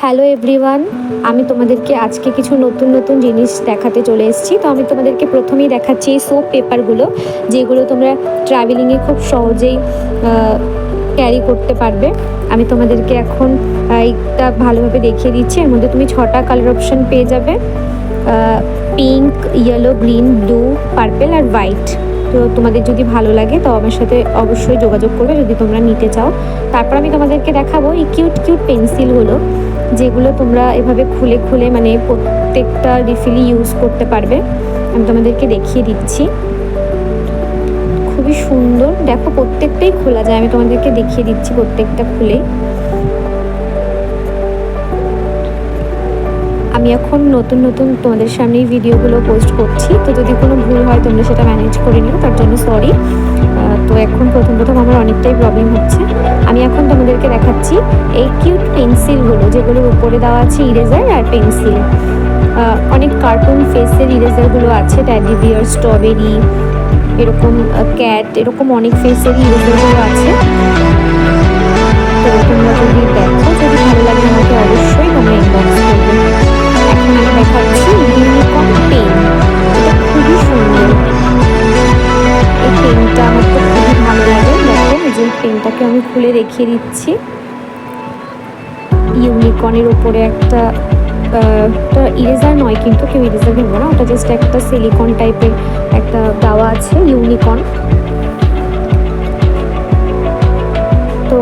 Hello everyone, আমি তোমাদেরকে আজকে কিছু নতুন নতুন জিনিস দেখাতে চলে এসেছি। তো আমি তোমাদেরকে প্রথমেই দেখাচ্ছি এই সোপ পেপারগুলো, যেগুলো তোমরা ট্রাভেলিংয়ে খুব সহজেই ক্যারি করতে পারবে। আমি তোমাদেরকে এখন এইটা ভালোভাবে দেখিয়ে দিচ্ছি। এর মধ্যে তুমি 6টা কালার অপশান পেয়ে যাবে, pink, yellow, green, blue, purple আর হোয়াইট। তো তোমাদের যদি ভালো লাগে তো আমার সাথে অবশ্যই যোগাযোগ করবে যদি তোমরা নিতে চাও। তারপর আমি তোমাদেরকে দেখাবো এই কিউট কিউট পেন্সিলগুলো, যেগুলো তোমরা এভাবে খুলে খুলে মানে প্রত্যেকটা রিফিলই ইউজ করতে পারবে। আমি তোমাদেরকে দেখিয়ে দিচ্ছি, খুবই সুন্দর। দেখো প্রত্যেকটাই খোলা যায়, আমি তোমাদেরকে দেখিয়ে দিচ্ছি প্রত্যেকটা খুলে। আমি এখন নতুন নতুন তোমাদের সামনে এই ভিডিওগুলো পোস্ট করছি, তো যদি কোনো ভুল হয় তোমরা সেটা ম্যানেজ করে নিও, তার জন্য সরি। তো এখন প্রথম আমার অনেকটাই প্রবলেম হচ্ছে। আমি এখন তোমাদেরকে দেখাচ্ছি এই কিউট পেন্সিলগুলো, যেগুলোর উপরে দেওয়া আছে ইরেজার আর পেন্সিল। অনেক কার্টুন ফেসের ইরেজারগুলো আছে, ট্যাডি বিয়ার, স্ট্রবেরি, এরকম ক্যাট, এরকম অনেক ফেসের ইরেজারগুলো আছে। তো তোমরা যদি দেখো, যদি ভালো লাগে আমাকে অবশ্যই তোমরা ইনবক্স করবে। এখন আমি দেখাচ্ছি ইউনিকর্ন পেন। এটা খুবই সুন্দর, এই পেনটা আমার তো খুবই ভালো লাগে। দেখো এই যে পেনটাকে আমি খুলে দেখিয়ে দিচ্ছি। ইউনিকর্নের ওপরে একটা ইরেজার নয়, কিন্তু কেউ ইরেজার ভেবো না, ওটা জাস্ট একটা সিলিকন টাইপের একটা দেওয়া আছে ইউনিকর্ন। তো